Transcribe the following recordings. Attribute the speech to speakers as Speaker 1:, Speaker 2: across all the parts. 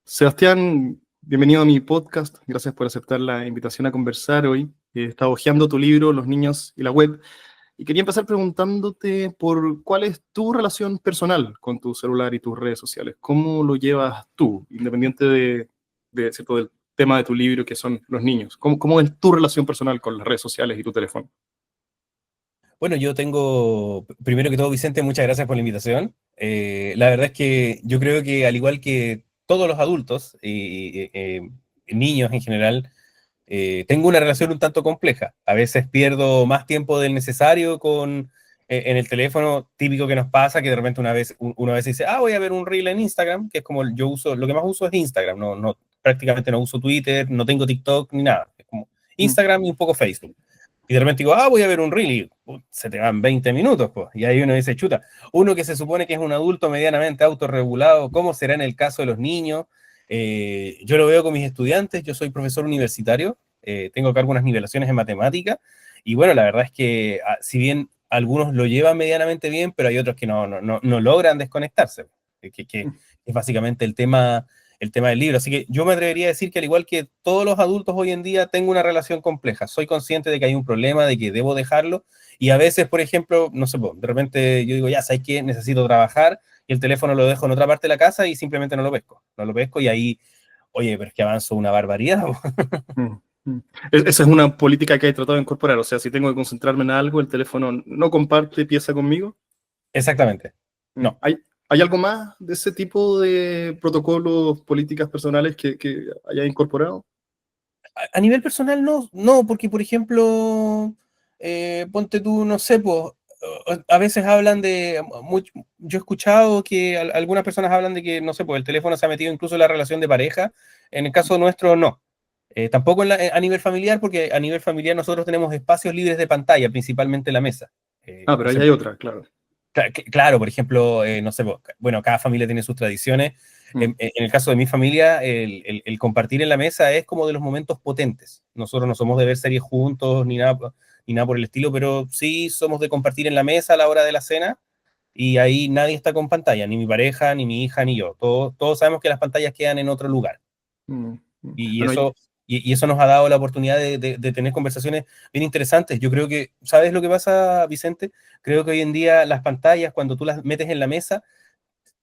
Speaker 1: Sebastián, bienvenido a mi podcast. Gracias por aceptar la invitación a conversar hoy. He estado hojeando tu libro, Los niños y la web, y quería empezar preguntándote por cuál es tu relación personal con tu celular y tus redes sociales. ¿Cómo lo llevas tú, independiente ¿cierto? Del tema de tu libro, que son los niños? ¿Cómo es tu relación personal con las redes sociales y tu teléfono?
Speaker 2: Bueno, primero que todo, Vicente, muchas gracias por la invitación. La verdad es que yo creo que al igual que todos los adultos y niños en general, tengo una relación un tanto compleja. A veces pierdo más tiempo del necesario en el teléfono, típico que nos pasa, que de repente una vez dice, voy a ver un reel en Instagram, que es como yo uso, lo que más uso es Instagram, prácticamente no uso Twitter, no tengo TikTok ni nada, es como
Speaker 1: Mm,
Speaker 2: Instagram y un poco Facebook. Y de repente digo, voy a ver un reel y se te van 20 minutos, pues. Y ahí uno dice, chuta, uno que se supone que es un adulto medianamente autorregulado, ¿cómo será en el caso de los niños? Yo lo veo con mis estudiantes, yo soy profesor universitario, tengo acá algunas nivelaciones en matemática, y bueno, la verdad es que si bien algunos lo llevan medianamente bien, pero hay otros que no logran desconectarse, que
Speaker 1: mm,
Speaker 2: es básicamente el tema del libro. Así que yo me atrevería a decir que al igual que todos los adultos hoy en día, tengo una relación compleja. Soy consciente de que hay un problema, de que debo dejarlo, y a veces, por ejemplo, no sé, de repente yo digo, ya, ¿sabes qué? Necesito trabajar, y el teléfono lo dejo en otra parte de la casa y simplemente no lo pesco y ahí, oye, pero es que avanzo una barbaridad.
Speaker 1: mm, mm. Esa es una política que he tratado de incorporar. O sea, si tengo que concentrarme en algo, el teléfono no comparte pieza conmigo.
Speaker 2: Exactamente. No.
Speaker 1: ¿Hay algo más de ese tipo de protocolos, políticas personales que haya incorporado?
Speaker 2: A nivel personal no, porque por ejemplo, ponte tú, no sé, pues, a veces hablan yo he escuchado que algunas personas hablan de que, no sé, pues el teléfono se ha metido incluso en la relación de pareja, en el caso nuestro no. Tampoco a nivel familiar, porque a nivel familiar nosotros tenemos espacios libres de pantalla, principalmente la mesa.
Speaker 1: Pero
Speaker 2: No
Speaker 1: ahí
Speaker 2: sé,
Speaker 1: hay otra, claro.
Speaker 2: Claro, por ejemplo, no sé, bueno, cada familia tiene sus tradiciones.
Speaker 1: Mm,
Speaker 2: En el caso de mi familia, el compartir en la mesa es como de los momentos potentes. Nosotros no somos de ver series juntos ni nada por el estilo, pero sí somos de compartir en la mesa a la hora de la cena, y ahí nadie está con pantalla, ni mi pareja, ni mi hija, ni yo. Todos sabemos que las pantallas quedan en otro lugar.
Speaker 1: mm, mm.
Speaker 2: Y
Speaker 1: Bueno,
Speaker 2: y eso nos ha dado la oportunidad de tener conversaciones bien interesantes. Yo creo que, ¿sabes lo que pasa, Vicente? Creo que hoy en día las pantallas, cuando tú las metes en la mesa,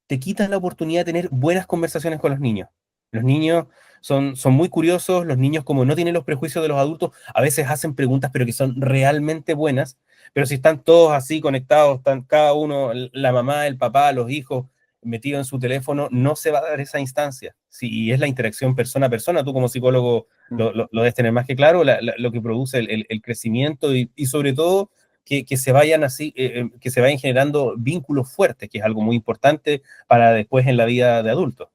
Speaker 2: te quitan la oportunidad de tener buenas conversaciones con los niños. Los niños son muy curiosos, los niños, como no tienen los prejuicios de los adultos, a veces hacen preguntas pero que son realmente buenas, pero si están todos así conectados, están cada uno, la mamá, el papá, los hijos, metidos en su teléfono, no se va a dar esa instancia. Si es la interacción persona a persona, tú como psicólogo
Speaker 1: mm,
Speaker 2: lo debes tener más que claro, lo que produce el crecimiento y sobre todo que se vayan que se vayan generando vínculos fuertes, que es algo muy importante para después en la vida de adultos.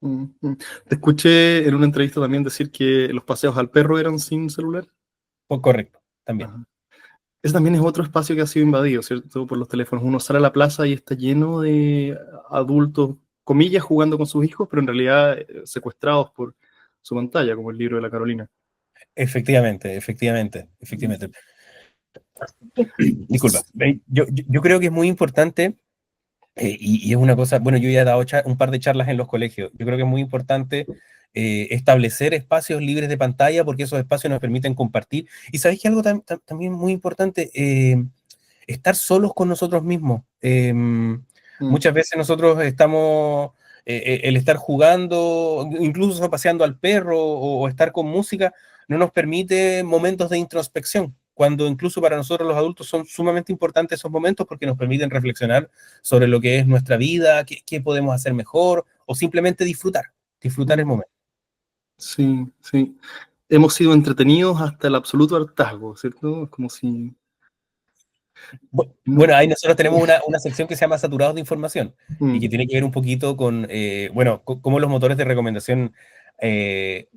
Speaker 1: mm. Te escuché en una entrevista también decir que los paseos al perro eran sin celular.
Speaker 2: Pues correcto, también.
Speaker 1: Ajá. Ese también es otro espacio que ha sido invadido, ¿cierto? Por los teléfonos. Uno sale a la plaza y está lleno de adultos, comillas, jugando con sus hijos, pero en realidad secuestrados por su pantalla, como el libro de la Carolina.
Speaker 2: Efectivamente. Disculpa. Yo creo que es muy importante, y es una cosa, bueno, yo ya he dado un par de charlas en los colegios. Yo creo que es muy importante establecer espacios libres de pantalla, porque esos espacios nos permiten compartir. Y sabéis que algo también muy importante, estar solos con nosotros mismos.
Speaker 1: Mm,
Speaker 2: Muchas veces nosotros estamos, el estar jugando, incluso paseando al perro o estar con música, no nos permite momentos de introspección, cuando incluso para nosotros los adultos son sumamente importantes esos momentos porque nos permiten reflexionar sobre lo que es nuestra vida, qué podemos hacer mejor, o simplemente disfrutar el
Speaker 1: mm.
Speaker 2: momento.
Speaker 1: Sí, sí. Hemos sido entretenidos hasta el absoluto hartazgo, ¿cierto? Es como si... no-
Speaker 2: Bueno, ahí nosotros tenemos una sección que se llama Saturados de Información y
Speaker 1: Mm,
Speaker 2: que tiene que ver un poquito con, bueno, cómo los motores de recomendación eh,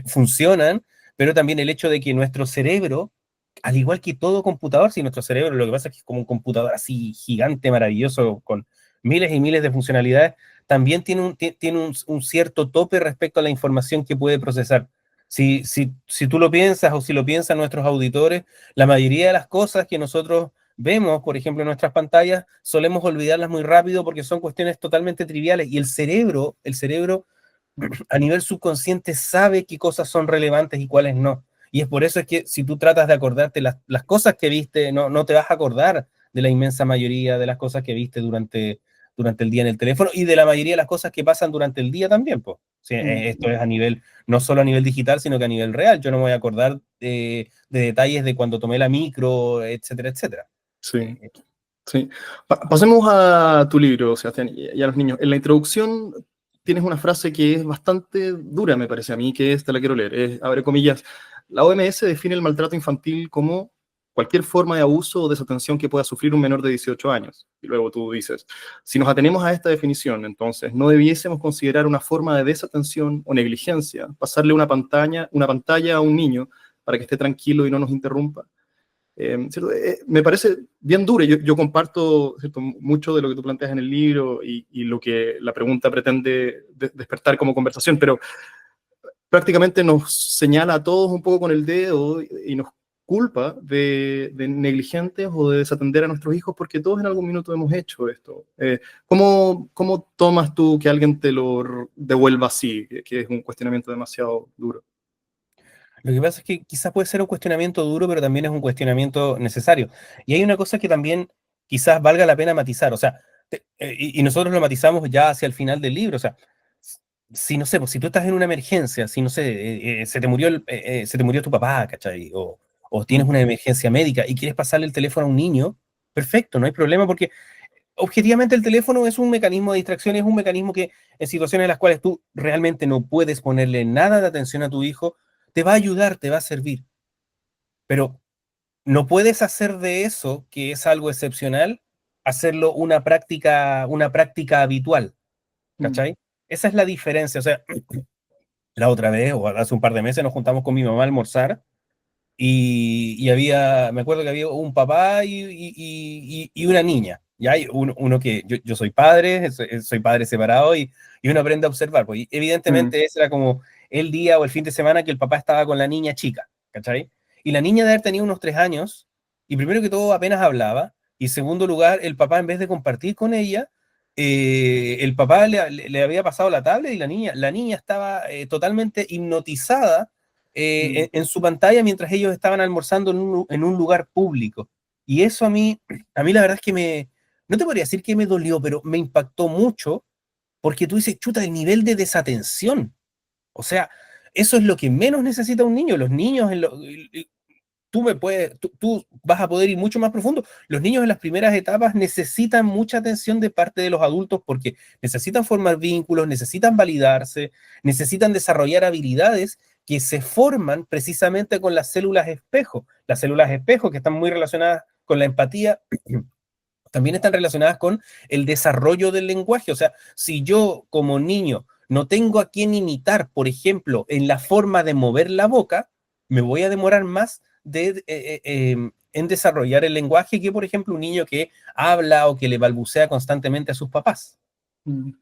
Speaker 2: funcionan, pero también el hecho de que nuestro cerebro, al igual que todo computador, si nuestro cerebro lo que pasa es que es como un computador así gigante, maravilloso, con miles y miles de funcionalidades, también tiene un cierto tope respecto a la información que puede procesar. Si tú lo piensas o si lo piensan nuestros auditores, la mayoría de las cosas que nosotros vemos, por ejemplo, en nuestras pantallas, solemos olvidarlas muy rápido porque son cuestiones totalmente triviales y el cerebro a nivel subconsciente sabe qué cosas son relevantes y cuáles no. Y es por eso es que si tú tratas de acordarte las cosas que viste, no te vas a acordar de la inmensa mayoría de las cosas que viste durante el día en el teléfono y de la mayoría de las cosas que pasan durante el día también, pues. Sí, esto es a nivel, no solo a nivel digital, sino que a nivel real. Yo no me voy a acordar de detalles de cuando tomé la micro, etcétera, etcétera.
Speaker 1: Sí, sí. Pasemos a tu libro, Sebastián, y a los niños. En la introducción tienes una frase que es bastante dura, me parece a mí, que te la quiero leer. Abre comillas, la OMS define el maltrato infantil como cualquier forma de abuso o desatención que pueda sufrir un menor de 18 años. Y luego tú dices, si nos atenemos a esta definición, entonces no debiésemos considerar una forma de desatención o negligencia, pasarle una pantalla a un niño para que esté tranquilo y no nos interrumpa. Me parece bien duro. Yo comparto, ¿cierto?, mucho de lo que tú planteas en el libro y lo que la pregunta pretende despertar como conversación, pero prácticamente nos señala a todos un poco con el dedo y nos culpa de negligentes o de desatender a nuestros hijos porque todos en algún minuto hemos hecho esto. ¿Cómo tomas tú que alguien te lo devuelva así, que es un cuestionamiento demasiado duro?
Speaker 2: Lo que pasa es que quizás puede ser un cuestionamiento duro, pero también es un cuestionamiento necesario. Y hay una cosa que también quizás valga la pena matizar, o sea, y nosotros lo matizamos ya hacia el final del libro, o sea, si no sé, pues, si tú estás en una emergencia, si no sé, se te murió tu papá, ¿cachai? O tienes
Speaker 1: Mm,
Speaker 2: una emergencia médica y quieres pasarle el teléfono a un niño, perfecto, no hay problema porque objetivamente el teléfono es un mecanismo de distracción, es un mecanismo que en situaciones en las cuales tú realmente no puedes ponerle nada de atención a tu hijo, te va a ayudar, te va a servir. Pero no puedes hacer de eso, que es algo excepcional, hacerlo una práctica habitual,
Speaker 1: mm,
Speaker 2: ¿cachai? Esa es la diferencia. O sea, la otra vez, o hace un par de meses, nos juntamos con mi mamá a almorzar y me acuerdo que había un papá y una niña. Ya hay uno que yo soy padre, soy padre separado y uno aprende a observar. Pues, y
Speaker 1: mm,
Speaker 2: evidentemente ese era como el día o el fin de semana que el papá estaba con la niña chica, ¿cachai? Y la niña de haber tenido unos 3 años, y primero que todo apenas hablaba, y en segundo lugar, el papá en vez de compartir con ella, el papá le había pasado la tablet y la niña estaba totalmente hipnotizada
Speaker 1: mm.
Speaker 2: en su pantalla mientras ellos estaban almorzando en un lugar público. Y eso a mí la verdad es que no te podría decir que me dolió, pero me impactó mucho porque tú dices, chuta, el nivel de desatención. O sea, eso es lo que menos necesita un niño. Los niños, tú vas a poder ir mucho más profundo. Los niños en las primeras etapas necesitan mucha atención de parte de los adultos porque necesitan formar vínculos, necesitan validarse, necesitan desarrollar habilidades que se forman precisamente con las células espejo. Las células espejo que están muy relacionadas con la empatía también están relacionadas con el desarrollo del lenguaje. O sea, si yo como niño no tengo a quién imitar, por ejemplo, en la forma de mover la boca, me voy a demorar más en desarrollar el lenguaje que, por ejemplo, un niño que habla o que le balbucea constantemente a sus papás.
Speaker 1: Mm.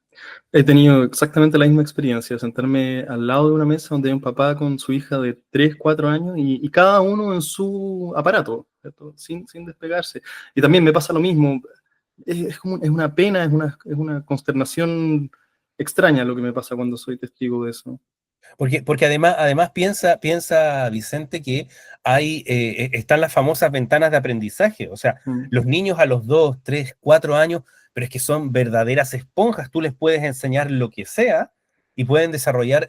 Speaker 1: He tenido exactamente la misma experiencia, sentarme al lado de una mesa donde hay un papá con su hija de 3 4 años y cada uno en su aparato, ¿cierto? Sin despegarse. Y también me pasa lo mismo, es una pena, es una consternación extraña lo que me pasa cuando soy testigo de eso.
Speaker 2: Porque además piensa Vicente que están las famosas ventanas de aprendizaje. O sea,
Speaker 1: Mm,
Speaker 2: los niños a los 2, 3, 4 años, pero es que son verdaderas esponjas. Tú les puedes enseñar lo que sea y pueden desarrollar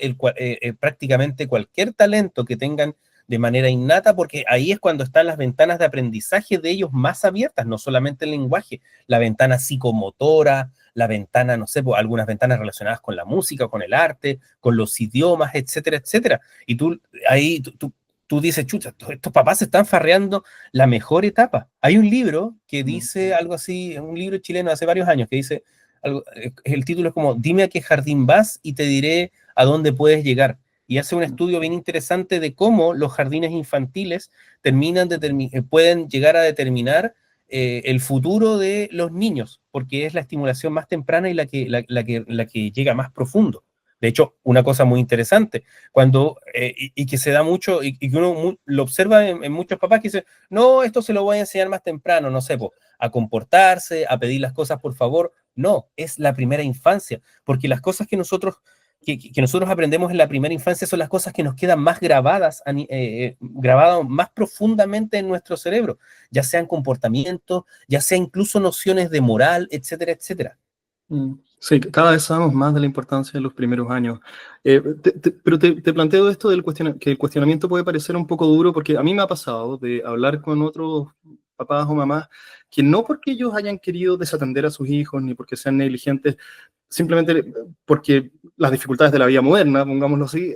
Speaker 2: prácticamente cualquier talento que tengan de manera innata, porque ahí es cuando están las ventanas de aprendizaje de ellos más abiertas, no solamente el lenguaje, la ventana psicomotora, la ventana, no sé, pues, algunas ventanas relacionadas con la música, con el arte, con los idiomas, etcétera, etcétera. Y tú dices, chucha, estos papás se están farreando la mejor etapa. Hay un libro que
Speaker 1: mm,
Speaker 2: dice algo así, un libro chileno hace varios años, que dice, el título es como, dime a qué jardín vas y te diré a dónde puedes llegar. Y hace un
Speaker 1: mm,
Speaker 2: estudio bien interesante de cómo los jardines infantiles pueden llegar a determinar el futuro de los niños, porque es la estimulación más temprana y la que llega más profundo. De hecho, una cosa muy interesante, y que se da mucho, y que uno lo observa en muchos papás que dicen, no, esto se lo voy a enseñar más temprano, no sé, a comportarse, a pedir las cosas por favor. No, es la primera infancia, porque las cosas que nosotros que nosotros aprendemos en la primera infancia son las cosas que nos quedan más grabadas, grabadas más profundamente en nuestro cerebro, ya sean comportamientos, ya sea incluso nociones de moral, etcétera, etcétera.
Speaker 1: Sí, cada vez sabemos más de la importancia de los primeros años. Pero te planteo esto que el cuestionamiento puede parecer un poco duro, porque a mí me ha pasado de hablar con otros papás o mamás que no porque ellos hayan querido desatender a sus hijos ni porque sean negligentes, simplemente porque las dificultades de la vida moderna, pongámoslo así,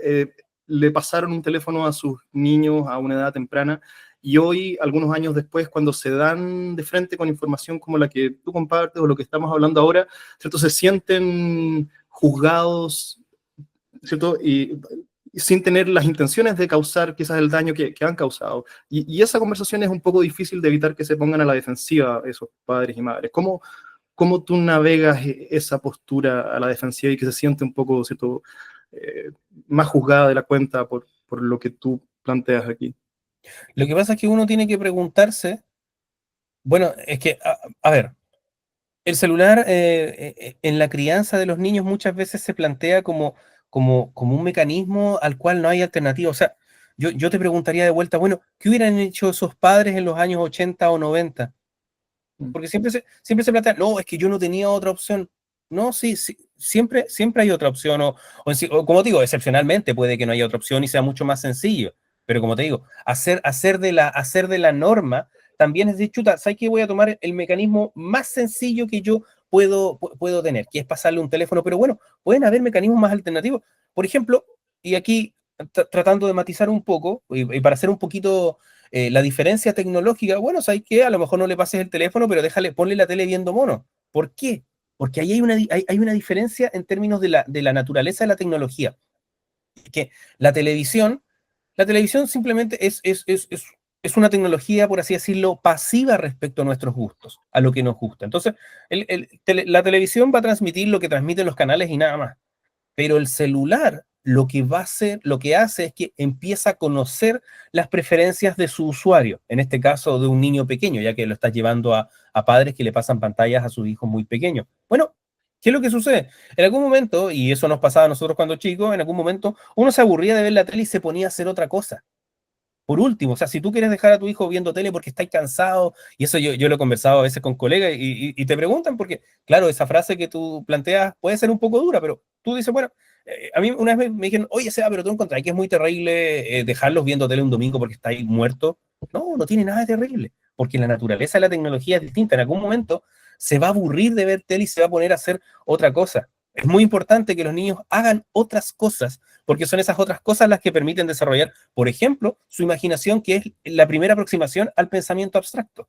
Speaker 1: le pasaron un teléfono a sus niños a una edad temprana. Y hoy, algunos años después, cuando se dan de frente con información como la que tú compartes o lo que estamos hablando ahora, ¿cierto? Se sienten juzgados, ¿cierto? Y sin tener las intenciones de causar quizás el daño que han causado. Y esa conversación es un poco difícil de evitar que se pongan a la defensiva esos padres y madres. ¿Cómo tú navegas esa postura a la defensiva y que se siente un poco, ¿cierto? Más juzgada de la cuenta por lo que tú planteas aquí?
Speaker 2: Lo que pasa es que uno tiene que preguntarse, bueno, es que, a ver, el celular en la crianza de los niños muchas veces se plantea como un mecanismo al cual no hay alternativa. O sea, yo te preguntaría de vuelta, bueno, ¿qué hubieran hecho esos padres en los años 80 o 90? Porque siempre se plantea, no, es que yo no tenía otra opción. No, sí, sí, siempre hay otra opción, o como digo, excepcionalmente puede que no haya otra opción y sea mucho más sencillo. Pero como te digo, hacer de la norma también es decir, chuta, ¿sabes qué? Voy a tomar el mecanismo más sencillo que yo puedo tener, que es pasarle un teléfono, pero bueno, pueden haber mecanismos más alternativos. Por ejemplo, y aquí tratando de matizar un poco, y para hacer un poquito la diferencia tecnológica, bueno, ¿sabes qué? A lo mejor no le pases el teléfono, pero ponle la tele viendo mono. ¿Por qué? Porque ahí hay una diferencia en términos de la naturaleza de la tecnología. Que la televisión, la televisión simplemente es una tecnología, por así decirlo, pasiva respecto a nuestros gustos, a lo que nos gusta. Entonces, la televisión va a transmitir lo que transmiten los canales y nada más. Pero el celular lo que va a hacer, lo que hace es que empieza a conocer las preferencias de su usuario, en este caso de un niño pequeño, ya que lo estás llevando a padres que le pasan pantallas a sus hijos muy pequeños. Bueno, ¿qué es lo que sucede? En algún momento, y eso nos pasaba a nosotros cuando chicos, en algún momento uno se aburría de ver la tele y se ponía a hacer otra cosa. Por último, o sea, si tú quieres dejar a tu hijo viendo tele porque estáis cansado, y eso yo lo he conversado a veces con colegas y te preguntan porque, claro, esa frase que tú planteas puede ser un poco dura, pero tú dices, bueno, a mí una vez me dijeron, oye, Seba, pero tú encontrás que es muy terrible dejarlos viendo tele un domingo porque estáis muerto. No, no tiene nada de terrible, porque la naturaleza de la tecnología es distinta. En algún momento se va a aburrir de ver tele y se va a poner a hacer otra cosa. Es muy importante que los niños hagan otras cosas, porque son esas otras cosas las que permiten desarrollar, por ejemplo, su imaginación, que es la primera aproximación al pensamiento abstracto.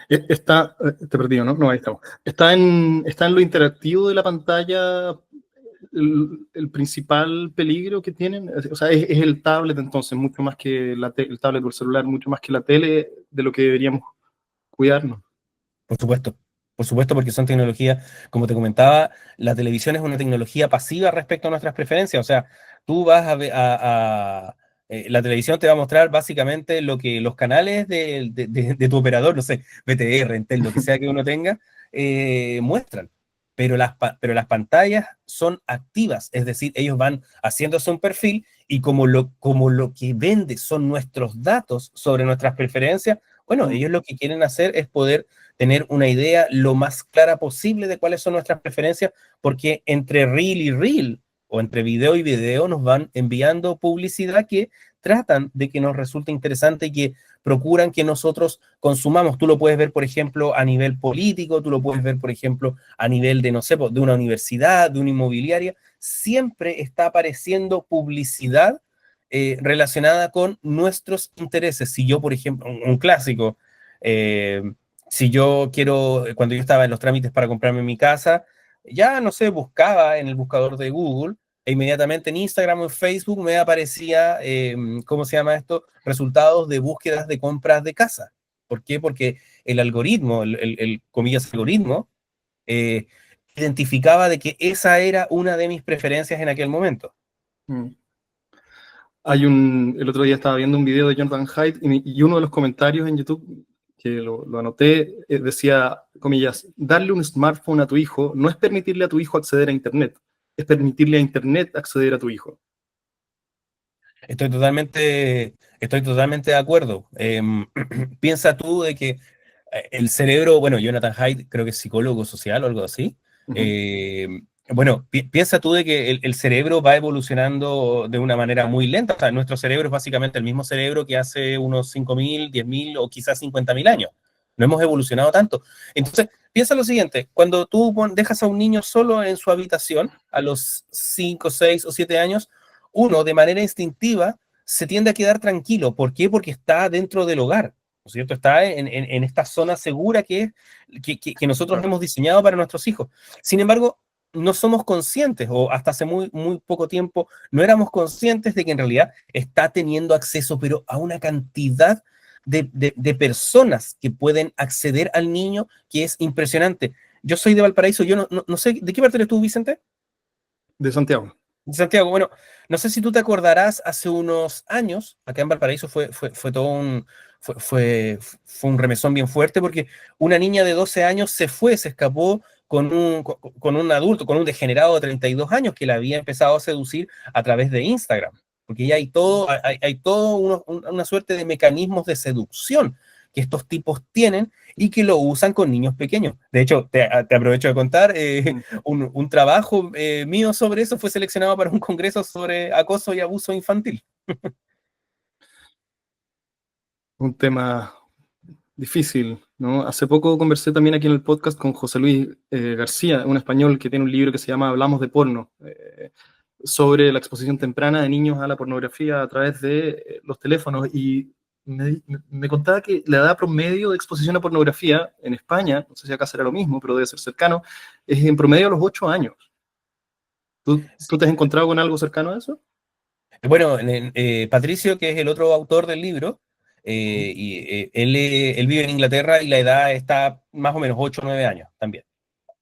Speaker 1: Te perdí, ¿no? No, ahí estamos. Está en lo interactivo de la pantalla el principal peligro que tienen. O sea, es el tablet entonces, mucho más que el tablet o el celular, mucho más que la tele, de lo que deberíamos cuidarnos.
Speaker 2: Por supuesto, porque son tecnologías, como te comentaba, la televisión es una tecnología pasiva respecto a nuestras preferencias. O sea, tú vas la televisión te va a mostrar básicamente lo que los canales de tu operador, no sé, BTR, Entel, lo que sea que uno tenga, muestran. Pero las pantallas son activas, es decir, ellos van haciéndose un perfil y como lo que vende son nuestros datos sobre nuestras preferencias, bueno, ellos lo que quieren hacer es poder tener una idea lo más clara posible de cuáles son nuestras preferencias, porque entre reel y reel, o entre video y video, nos van enviando publicidad que tratan de que nos resulte interesante y que procuran que nosotros consumamos. Tú lo puedes ver, por ejemplo, a nivel político, tú lo puedes ver, por ejemplo, a nivel de, no sé, de una universidad, de una inmobiliaria. Siempre está apareciendo publicidad relacionada con nuestros intereses. Si yo, por ejemplo, un clásico, eh, si yo quiero, cuando yo estaba en los trámites para comprarme mi casa, ya no sé, buscaba en el buscador de Google e inmediatamente en Instagram o en Facebook me aparecía, ¿cómo se llama esto? Resultados de búsquedas de compras de casa. ¿Por qué? Porque el algoritmo, comillas algoritmo, eh, identificaba de que esa era una de mis preferencias en aquel momento.
Speaker 1: Mm. El otro día estaba viendo un video de Jonathan Haidt y uno de los comentarios en YouTube que lo anoté, decía, comillas, darle un smartphone a tu hijo no es permitirle a tu hijo acceder a Internet, es permitirle a Internet acceder a tu hijo.
Speaker 2: Estoy totalmente de acuerdo. Piensa tú de que el cerebro, bueno, Jonathan Haidt creo que es psicólogo social o algo así.
Speaker 1: Ujú.
Speaker 2: eh, bueno, piensa tú de que el cerebro va evolucionando de una manera muy lenta. O sea, nuestro cerebro es básicamente el mismo cerebro que hace unos 5.000, 10.000 o quizás 50.000 años. No hemos evolucionado tanto. Entonces, piensa lo siguiente, cuando tú dejas a un niño solo en su habitación a los 5, 6 o 7 años, uno de manera instintiva se tiende a quedar tranquilo. ¿Por qué? Porque está dentro del hogar, ¿no es cierto? Está en esta zona segura que nosotros
Speaker 1: Claro.
Speaker 2: hemos diseñado para nuestros hijos. Sin embargo, no somos conscientes, o hasta hace muy, muy poco tiempo, no éramos conscientes de que en realidad está teniendo acceso, pero a una cantidad de personas que pueden acceder al niño que es impresionante. Yo soy de Valparaíso, yo no sé, ¿de qué parte eres tú, Vicente?
Speaker 1: De Santiago.
Speaker 2: Santiago, bueno, no sé si tú te acordarás, hace unos años, acá en Valparaíso fue todo fue un remesón bien fuerte porque una niña de 12 años se escapó con un adulto, con un degenerado de 32 años que la había empezado a seducir a través de Instagram, porque ya hay todo una suerte de mecanismos de seducción que estos tipos tienen y que lo usan con niños pequeños. De hecho, te aprovecho de contar,
Speaker 1: Mm.
Speaker 2: un trabajo mío sobre eso fue seleccionado para un congreso sobre acoso y abuso infantil.
Speaker 1: Un tema difícil, ¿no? Hace poco conversé también aquí en el podcast con José Luis García, un español que tiene un libro que se llama Hablamos de porno, sobre la exposición temprana de niños a la pornografía a través de los teléfonos. Y me contaba que la edad promedio de exposición a pornografía en España, no sé si acá será lo mismo, pero debe ser cercano, es en promedio a los 8 años. ¿Tú
Speaker 2: Sí.
Speaker 1: te has encontrado con algo cercano a eso?
Speaker 2: Bueno, Patricio, que es el otro autor del libro,
Speaker 1: Ujú.
Speaker 2: él vive en Inglaterra y la edad está más o menos 8 o 9 años también.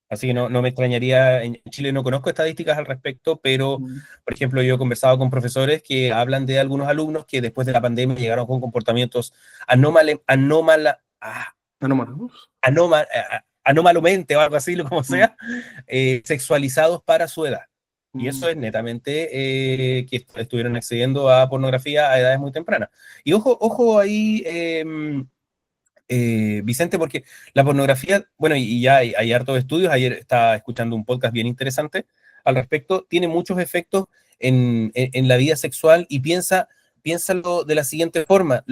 Speaker 2: Así que no me extrañaría, en Chile no conozco estadísticas al respecto, pero,
Speaker 1: Mm.
Speaker 2: por ejemplo, yo he conversado con profesores que hablan de algunos alumnos que después de la pandemia llegaron con comportamientos anómales,
Speaker 1: Anómalos.
Speaker 2: anómalamente o algo así, como
Speaker 1: Mm.
Speaker 2: sea, sexualizados para su edad. Y
Speaker 1: Mm.
Speaker 2: eso es netamente que estuvieron accediendo a pornografía a edades muy tempranas. Y ojo ahí, Vicente, porque la pornografía, bueno, y ya hay hartos estudios, ayer estaba escuchando un podcast bien interesante al respecto, tiene muchos efectos en la vida sexual y piénsalo de la siguiente forma,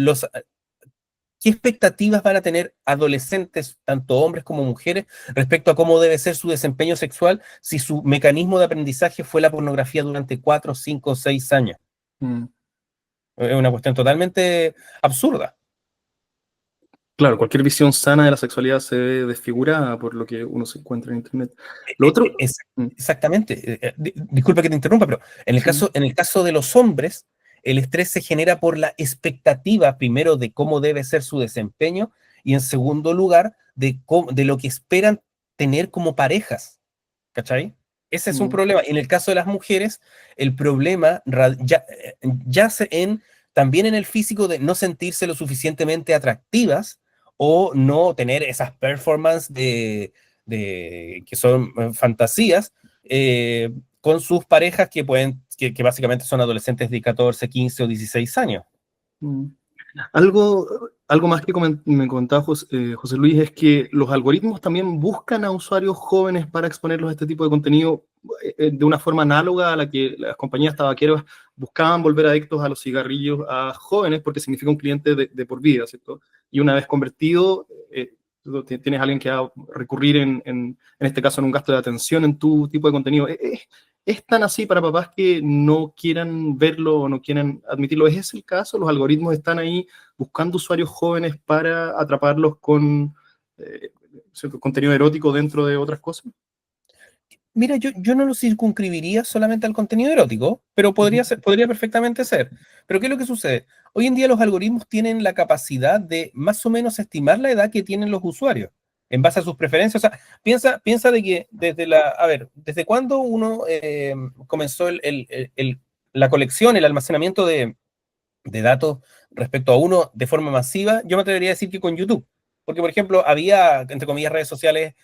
Speaker 2: ¿qué expectativas van a tener adolescentes, tanto hombres como mujeres, respecto a cómo debe ser su desempeño sexual si su mecanismo de aprendizaje fue la pornografía durante 4, 5, 6 años?
Speaker 1: Mm.
Speaker 2: Es una cuestión totalmente absurda.
Speaker 1: Claro, cualquier visión sana de la sexualidad se ve desfigurada por lo que uno se encuentra en Internet. Lo otro,
Speaker 2: Es,
Speaker 1: mm,
Speaker 2: exactamente. Disculpa que te interrumpa, pero
Speaker 1: sí,
Speaker 2: en el caso de los hombres, el estrés se genera por la expectativa, primero, de cómo debe ser su desempeño y, en segundo lugar, de lo que esperan tener como parejas. ¿Cachai? Ese es un
Speaker 1: mm,
Speaker 2: problema. En el caso de las mujeres, el problema yace también en el físico de no sentirse lo suficientemente atractivas o no tener esas performances que son fantasías con sus parejas que básicamente son adolescentes de 14, 15 o 16 años.
Speaker 1: mm. Algo más que me comentaba José Luis es que los algoritmos también buscan a usuarios jóvenes para exponerlos a este tipo de contenido de una forma análoga a la que las compañías tabaqueras buscaban volver adictos a los cigarrillos a jóvenes porque significa un cliente de por vida, ¿cierto? Y una vez convertido, tú tienes a alguien que va a recurrir en este caso en un gasto de atención en tu tipo de contenido. ¿Es tan así para papás que no quieran verlo o no quieran admitirlo? ¿Es ese el caso? ¿Los algoritmos están ahí buscando usuarios jóvenes para atraparlos con cierto contenido erótico dentro de otras cosas?
Speaker 2: Mira, yo no lo circunscribiría solamente al contenido erótico, pero
Speaker 1: Ujú.
Speaker 2: podría perfectamente ser. Pero ¿qué es lo que sucede? Hoy en día los algoritmos tienen la capacidad de más o menos estimar la edad que tienen los usuarios en base a sus preferencias. O sea, piensa de que ¿desde cuándo uno comenzó la colección, el almacenamiento de datos respecto a uno de forma masiva? Yo me atrevería a decir que con YouTube. Porque, por ejemplo, había, entre comillas, redes sociales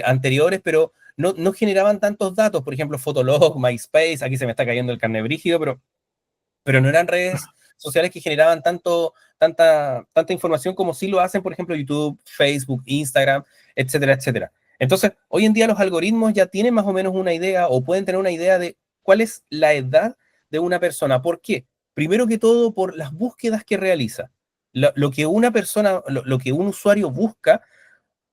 Speaker 2: anteriores, pero no generaban tantos datos. Por ejemplo, Fotolog, MySpace, aquí se me está cayendo el carnet brígido, pero no eran redes sociales que generaban tanta información como sí lo hacen, por ejemplo, YouTube, Facebook, Instagram, etcétera, etcétera. Entonces, hoy en día los algoritmos ya tienen más o menos una idea o pueden tener una idea de cuál es la edad de una persona. ¿Por qué? Primero que todo, por las búsquedas que realiza. Lo que una persona, lo que un usuario busca,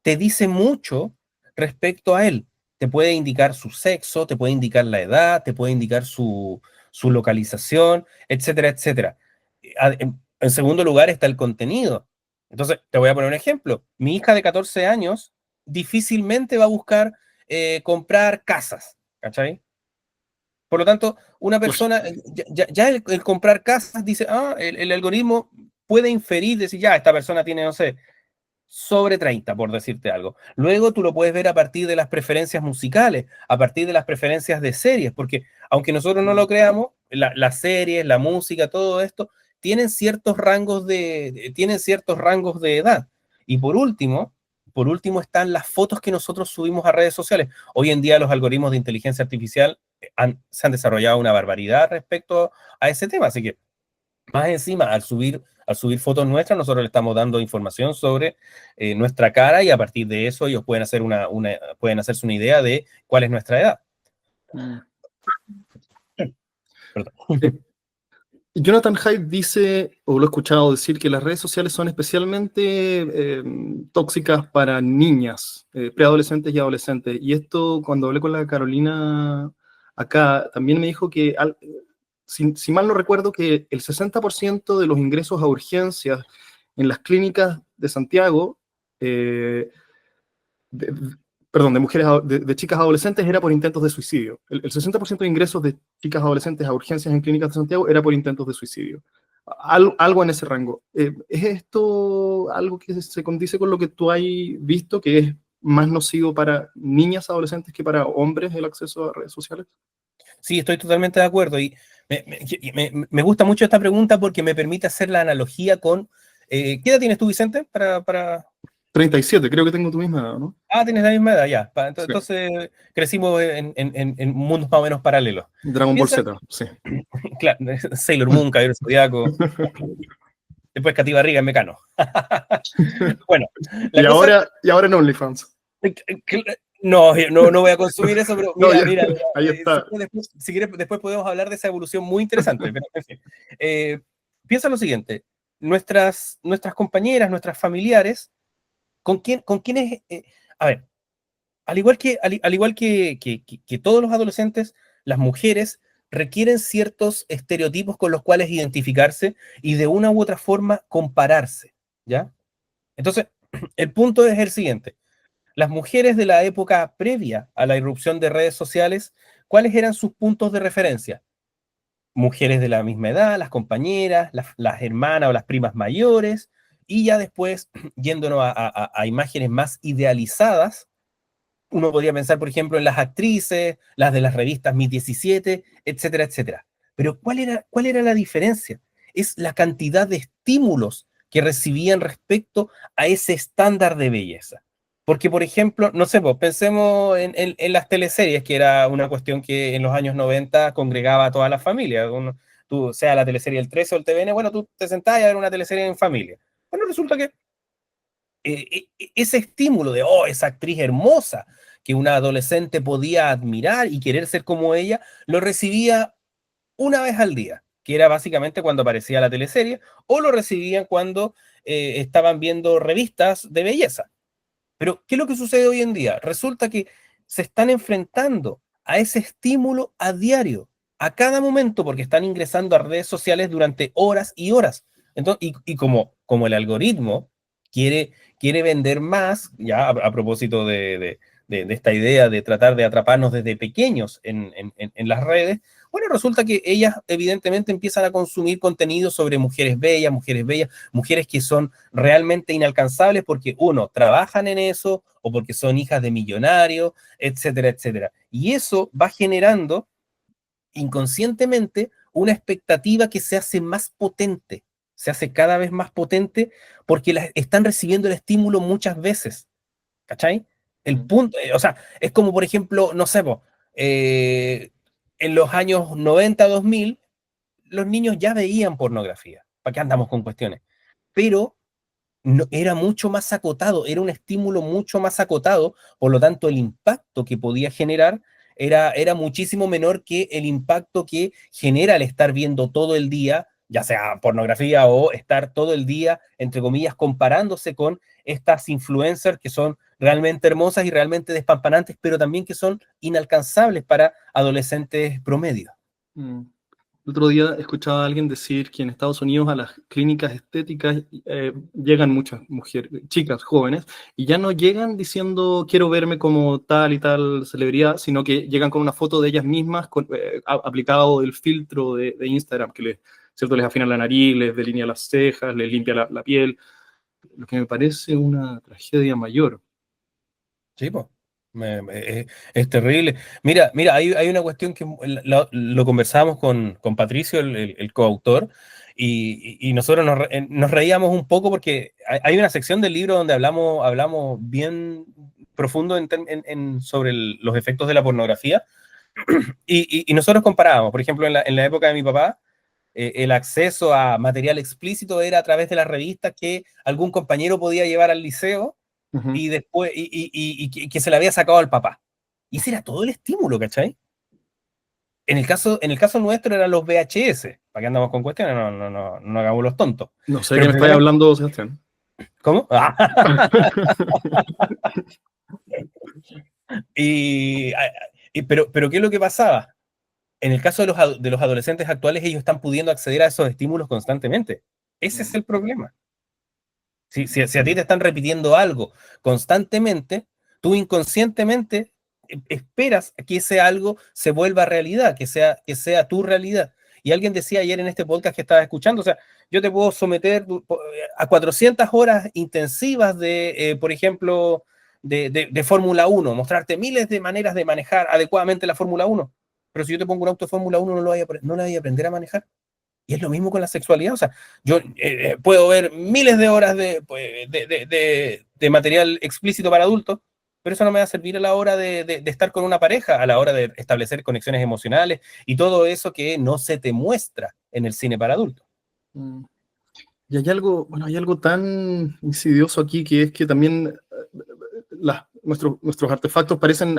Speaker 2: te dice mucho respecto a él. Te puede indicar su sexo, te puede indicar la edad, te puede indicar su localización, etcétera, etcétera. En segundo lugar está el contenido. Entonces, te voy a poner un ejemplo. Mi hija de 14 años difícilmente va a buscar comprar casas, ¿cachai? Por lo tanto, una
Speaker 1: Pues,
Speaker 2: persona, ya el comprar casas, dice, el algoritmo puede inferir, decir, ya, esta persona tiene, no sé, sobre 30, por decirte algo. Luego tú lo puedes ver a partir de las preferencias musicales, a partir de las preferencias de series, porque aunque nosotros no lo creamos, las series, la música, todo esto, tienen ciertos rangos de edad. Y por último están las fotos que nosotros subimos a redes sociales. Hoy en día los algoritmos de inteligencia artificial se han desarrollado una barbaridad respecto a ese tema, así que más encima, al subir fotos nuestras, nosotros le estamos dando información sobre nuestra cara y a partir de eso ellos pueden pueden hacerse una idea de cuál es nuestra edad.
Speaker 1: mm.
Speaker 2: Perdón.
Speaker 1: Eh, Jonathan Haidt dice, o lo he escuchado decir, que las redes sociales son especialmente tóxicas para niñas, preadolescentes y adolescentes. Y esto, cuando hablé con la Carolina acá, también me dijo que, si mal no recuerdo, que el 60% de los ingresos a urgencias en las clínicas de Santiago, de, perdón, de mujeres, de chicas adolescentes era por intentos de suicidio. El 60% de ingresos de chicas adolescentes a urgencias en clínicas de Santiago era por intentos de suicidio. Algo en ese rango. ¿Es esto algo que se condice con lo que tú has visto, que es más nocivo para niñas adolescentes que para hombres el acceso a redes sociales?
Speaker 2: Sí, estoy totalmente de acuerdo y me gusta mucho esta pregunta porque me permite hacer la analogía con... ¿qué edad tienes tú, Vicente?
Speaker 1: 37, creo que tengo tu misma edad, ¿no?
Speaker 2: Tienes la misma edad, ya.
Speaker 1: Sí.
Speaker 2: Entonces crecimos en mundos más o menos paralelos.
Speaker 1: Dragon Ball
Speaker 2: Piensa,
Speaker 1: Z, sí.
Speaker 2: claro, Sailor Moon, Caballero Zodiaco, después Cati Barriga en Mecano. Bueno, la cosa...
Speaker 1: Y ahora en OnlyFans.
Speaker 2: No voy a consumir eso, pero
Speaker 1: No, ya,
Speaker 2: mira,
Speaker 1: ahí está.
Speaker 2: si quieres, después podemos hablar de esa evolución muy interesante. Pero, en fin, piensa lo siguiente, nuestras compañeras, nuestras familiares, con quiénes, a ver, al igual que todos los adolescentes, las mujeres requieren ciertos estereotipos con los cuales identificarse y de una u otra forma compararse, ¿ya? Entonces, el punto es el siguiente. Las mujeres de la época previa a la irrupción de redes sociales, ¿cuáles eran sus puntos de referencia? Mujeres de la misma edad, las compañeras, las hermanas o las primas mayores, y ya después, yéndonos a imágenes más idealizadas, uno podría pensar, por ejemplo, en las actrices, las de las revistas Mi 17, etcétera, etcétera. Pero ¿cuál era la diferencia? Es la cantidad de estímulos que recibían respecto a ese estándar de belleza. Porque, por ejemplo, no sé, pues, pensemos en las teleseries, que era una cuestión que en los años 90 congregaba a toda la familia. Tú, sea la teleserie El 13 o el TVN, bueno, tú te sentabas a ver una teleserie en familia. Bueno, resulta que ese estímulo de, esa actriz hermosa que una adolescente podía admirar y querer ser como ella, lo recibía una vez al día, que era básicamente cuando aparecía la teleserie, o lo recibían cuando estaban viendo revistas de belleza. Pero, ¿qué es lo que sucede hoy en día? Resulta que se están enfrentando a ese estímulo a diario, a cada momento, porque están ingresando a redes sociales durante horas y horas. Entonces, y como el algoritmo quiere vender más, ya a propósito de esta idea de tratar de atraparnos desde pequeños en las redes, bueno, resulta que ellas evidentemente empiezan a consumir contenido sobre mujeres bellas, mujeres que son realmente inalcanzables porque, uno, trabajan en eso o porque son hijas de millonarios, etcétera, etcétera. Y eso va generando inconscientemente una expectativa que se hace más potente, se hace cada vez más potente porque están recibiendo el estímulo muchas veces, ¿cachai? El punto, o sea, es como por ejemplo, no sé, en los años 90, 2000, los niños ya veían pornografía. ¿Para qué andamos con cuestiones? Pero no, era mucho más acotado, era un estímulo mucho más acotado, por lo tanto el impacto que podía generar era muchísimo menor que el impacto que genera el estar viendo todo el día, ya sea pornografía o estar todo el día, entre comillas, comparándose con estas influencers que son realmente hermosas y realmente despampanantes, pero también que son inalcanzables para adolescentes promedio.
Speaker 1: Mm. El otro día escuchaba a alguien decir que en Estados Unidos a las clínicas estéticas llegan muchas mujeres, chicas jóvenes, y ya no llegan diciendo quiero verme como tal y tal celebridad, sino que llegan con una foto de ellas mismas aplicado el filtro de Instagram, que ¿cierto? Les afina la nariz, les delinea las cejas, les limpia la piel, lo que me parece una tragedia mayor.
Speaker 2: Sí, pues. Es terrible. Mira, hay una cuestión que lo conversábamos con Patricio, el coautor, y nosotros nos reíamos un poco porque hay una sección del libro donde hablamos bien profundo sobre los efectos de la pornografía, y nosotros comparábamos, por ejemplo, en la época de mi papá, el acceso a material explícito era a través de las revistas que algún compañero podía llevar al liceo
Speaker 1: Ujú.
Speaker 2: y después que se le había sacado al papá. Y ese era todo el estímulo, ¿cachai? En el caso nuestro eran los VHS. ¿Para qué andamos con cuestiones? No hagamos los tontos.
Speaker 1: No sé de
Speaker 2: Pero
Speaker 1: qué
Speaker 2: el
Speaker 1: me estáis
Speaker 2: problema,
Speaker 1: hablando, Sebastián.
Speaker 2: ¿cómo? Y, pero ¿qué es lo que pasaba? En el caso de los adolescentes actuales, ellos están pudiendo acceder a esos estímulos constantemente. Ese es el problema. Si a ti te están repitiendo algo constantemente, tú inconscientemente esperas que ese algo se vuelva realidad, que sea tu realidad. Y alguien decía ayer en este podcast que estaba escuchando, o sea, yo te puedo someter a 400 horas intensivas por ejemplo, de Fórmula 1, mostrarte miles de maneras de manejar adecuadamente la Fórmula 1, pero si yo te pongo un auto de Fórmula 1 no lo voy a aprender a manejar. Y es lo mismo con la sexualidad, o sea, yo puedo ver miles de horas pues, de material explícito para adultos, pero eso no me va a servir a la hora de estar con una pareja, a la hora de establecer conexiones emocionales y todo eso que no se te muestra en el cine para adultos.
Speaker 1: Mm. Y hay algo tan insidioso aquí que es que también nuestros artefactos parecen,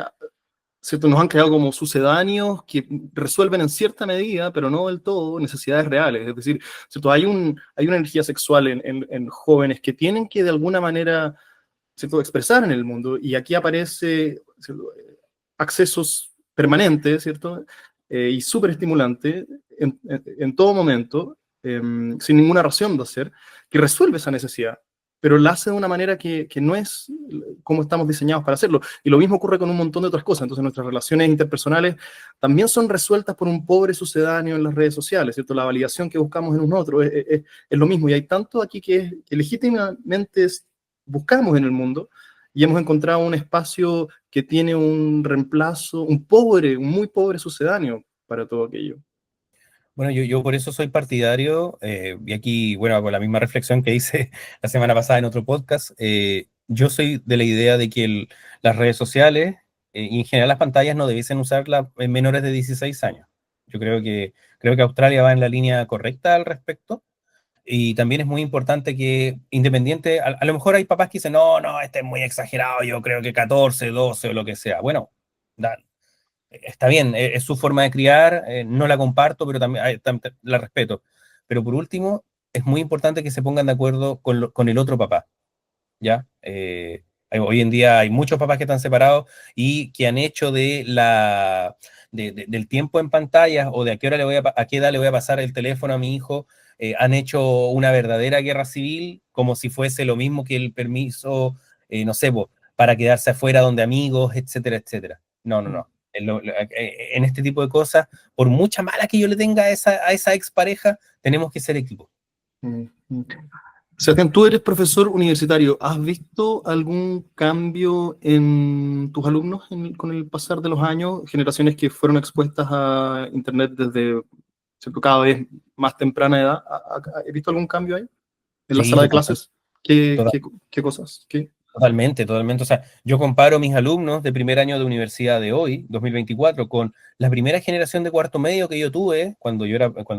Speaker 1: ¿cierto? Nos han creado como sucedáneos que resuelven en cierta medida, pero no del todo, necesidades reales. Es decir, ¿cierto? Hay una energía sexual en jóvenes que tienen que de alguna manera, ¿cierto? Expresar en el mundo, y aquí aparece, ¿cierto? Accesos permanentes, ¿cierto? Y súper estimulante en todo momento, sin ninguna razón de hacer, que resuelve esa necesidad, pero la hace de una manera que no es como estamos diseñados para hacerlo. Y lo mismo ocurre con un montón de otras cosas. Entonces nuestras relaciones interpersonales también son resueltas por un pobre sucedáneo en las redes sociales, ¿cierto? La validación que buscamos en un otro es lo mismo. Y hay tanto aquí que legítimamente buscamos en el mundo, y hemos encontrado un espacio que tiene un reemplazo, un muy pobre sucedáneo para todo aquello.
Speaker 2: Bueno, yo por eso soy partidario, y aquí, bueno, con la misma reflexión que hice la semana pasada en otro podcast, yo soy de la idea de que las redes sociales y en general las pantallas no debiesen usarlas en menores de 16 años. Yo creo que Australia va en la línea correcta al respecto. Y también es muy importante que, independiente, a lo mejor hay papás que dicen, no, este es muy exagerado, yo creo que 14, 12 o lo que sea. Bueno, está bien, es su forma de criar, no la comparto, pero también la respeto. Pero por último, es muy importante que se pongan de acuerdo con el otro papá, ¿ya? Hoy en día hay muchos papás que están separados y que han hecho del tiempo en pantallas o de a qué edad le voy a pasar el teléfono a mi hijo, han hecho una verdadera guerra civil, como si fuese lo mismo que el permiso, no sé, para quedarse afuera donde amigos, etcétera, etcétera. No. En este tipo de cosas, por mucha mala que yo le tenga a esa expareja, tenemos que ser equipo.
Speaker 1: Mm, mm. Sebastián, tú eres profesor universitario. ¿Has visto algún cambio en tus alumnos con el pasar de los años? Generaciones que fueron expuestas a Internet desde ¿cierto? Cada vez más temprana edad. ¿He visto algún cambio ahí en la
Speaker 2: Sí,
Speaker 1: sala de clases? ¿Qué cosas?
Speaker 2: totalmente, totalmente. O sea, yo comparo mis alumnos de primer año de universidad de hoy, 2024, con la primera generación de cuarto medio que yo tuve cuando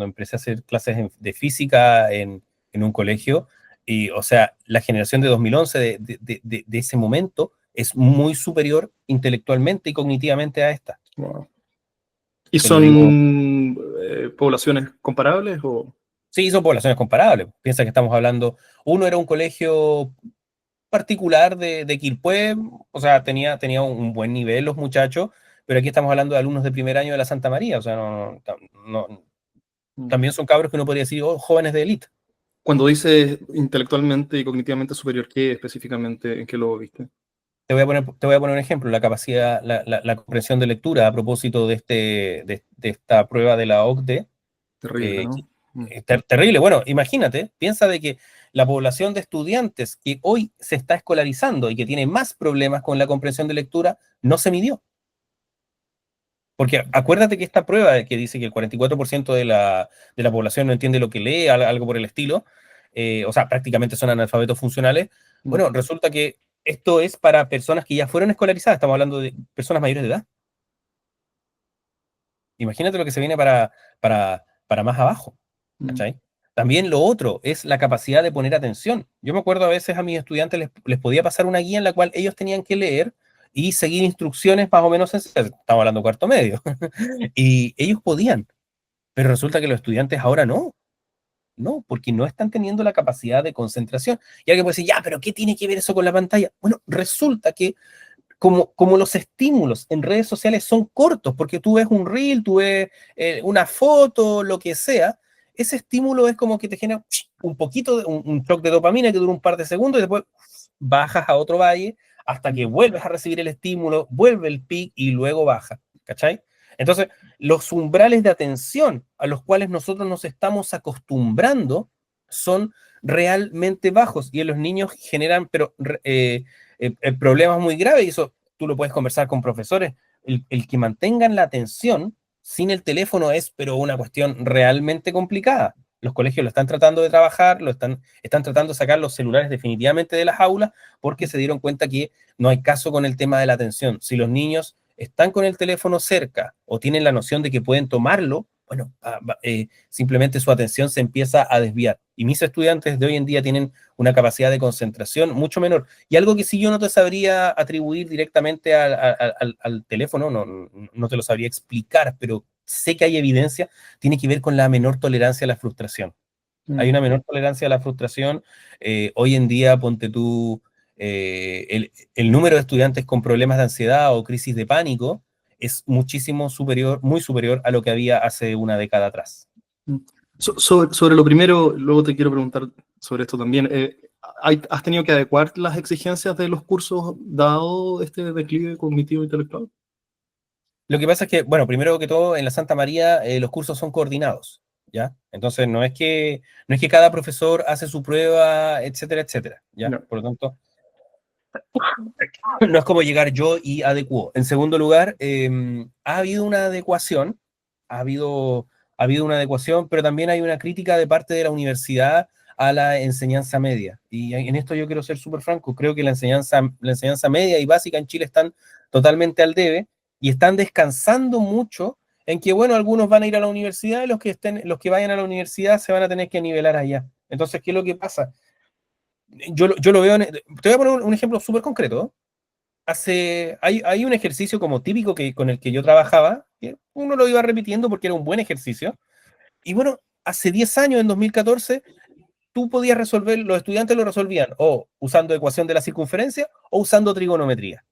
Speaker 2: empecé a hacer clases de física en un colegio. Y, o sea, la generación de 2011, de ese momento, es muy superior intelectualmente y cognitivamente a esta.
Speaker 1: Wow. ¿Y
Speaker 2: Te lo digo.
Speaker 1: son poblaciones comparables o...?
Speaker 2: Sí, son poblaciones comparables. Piensa que estamos hablando, uno era un colegio particular de Quilpué, o sea, tenía un buen nivel los muchachos, pero aquí estamos hablando de alumnos de primer año de la Santa María, o sea, también son cabros que uno podría decir, oh, jóvenes de élite.
Speaker 1: Cuando dices intelectualmente y cognitivamente superior, ¿qué específicamente, en qué lo viste?
Speaker 2: Te voy a poner un ejemplo, la capacidad, la comprensión de lectura a propósito de esta prueba de la OCDE,
Speaker 1: Terrible, ¿no?
Speaker 2: terrible. Bueno, imagínate, piensa de que la población de estudiantes que hoy se está escolarizando y que tiene más problemas con la comprensión de lectura no se midió. Porque acuérdate que esta prueba que dice que el 44% de la población no entiende lo que lee, algo por el estilo, o sea, prácticamente son analfabetos funcionales, bueno, resulta que esto es para personas que ya fueron escolarizadas, estamos hablando de personas mayores de edad. Imagínate lo que se viene para más abajo, ¿cachai? También lo otro es la capacidad de poner atención. Yo me acuerdo a veces a mis estudiantes les podía pasar una guía en la cual ellos tenían que leer y seguir instrucciones más o menos sencillas. Estamos hablando cuarto medio. Y ellos podían, pero resulta que los estudiantes ahora no, porque no están teniendo la capacidad de concentración. Y alguien puede decir, ya, pero ¿qué tiene que ver eso con la pantalla? Bueno, resulta que como los estímulos en redes sociales son cortos, porque tú ves un reel, tú ves una foto, lo que sea, ese estímulo es como que te genera un poquito, un shock de dopamina que dura un par de segundos y después bajas a otro valle hasta que vuelves a recibir el estímulo, vuelve el pic y luego baja, ¿cachai? Entonces, los umbrales de atención a los cuales nosotros nos estamos acostumbrando son realmente bajos y en los niños generan problemas muy graves y eso tú lo puedes conversar con profesores. El que mantengan la atención sin el teléfono es pero una cuestión realmente complicada. Los colegios lo están tratando de trabajar, están tratando de sacar los celulares definitivamente de las aulas porque se dieron cuenta que no hay caso con el tema de la atención. Si los niños están con el teléfono cerca o tienen la noción de que pueden tomarlo, bueno, simplemente su atención se empieza a desviar. Y mis estudiantes de hoy en día tienen una capacidad de concentración mucho menor. Y algo que si yo no te sabría atribuir directamente al teléfono, no te lo sabría explicar, pero sé que hay evidencia, tiene que ver con la menor tolerancia a la frustración. Hay una menor tolerancia a la frustración. Hoy en día, ponte tú, el número de estudiantes con problemas de ansiedad o crisis de pánico es muchísimo superior, muy superior a lo que había hace una década atrás.
Speaker 1: Sobre lo primero, luego te quiero preguntar sobre esto también. ¿Has tenido que adecuar las exigencias de los cursos dado este declive cognitivo intelectual?
Speaker 2: Lo que pasa es que, bueno, primero que todo, en la Santa María los cursos son coordinados, ¿ya? Entonces, no es que cada profesor hace su prueba, etcétera, etcétera, ¿ya?
Speaker 1: No.
Speaker 2: Por lo tanto, no es como llegar yo y adecuo. En segundo lugar, ha habido una adecuación, ha habido, ha habido una adecuación, pero también hay una crítica de parte de la universidad a la enseñanza media. Y en esto yo quiero ser súper franco, creo que la enseñanza media y básica en Chile están totalmente al debe y están descansando mucho en que, bueno, algunos van a ir a la universidad y los que vayan a la universidad se van a tener que nivelar allá. Entonces, ¿qué es lo que pasa? Yo lo veo, te voy a poner un ejemplo súper concreto. Hay un ejercicio como típico con el que yo trabajaba, que uno lo iba repitiendo porque era un buen ejercicio. Y bueno, hace 10 años, en 2014, tú podías resolver, los estudiantes lo resolvían o usando ecuación de la circunferencia o usando trigonometría.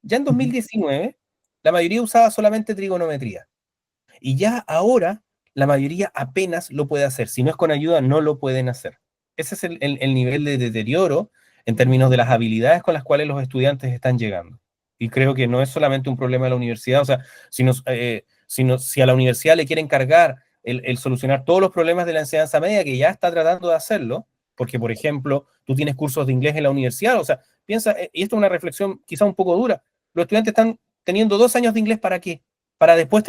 Speaker 2: Ya en 2019, la mayoría usaba solamente trigonometría. Y ya ahora, la mayoría apenas lo puede hacer. Si no es con ayuda, no lo pueden hacer. Ese es el nivel de deterioro en términos de las habilidades con las cuales los estudiantes están llegando. Y creo que no es solamente un problema de la universidad, o sea, si a la universidad le quieren cargar el solucionar todos los problemas de la enseñanza media, que ya está tratando de hacerlo, porque, por ejemplo, tú tienes cursos de inglés en la universidad, o sea, piensa, y esto es una reflexión quizá un poco dura, los estudiantes están teniendo 2 años de inglés, ¿para qué? para después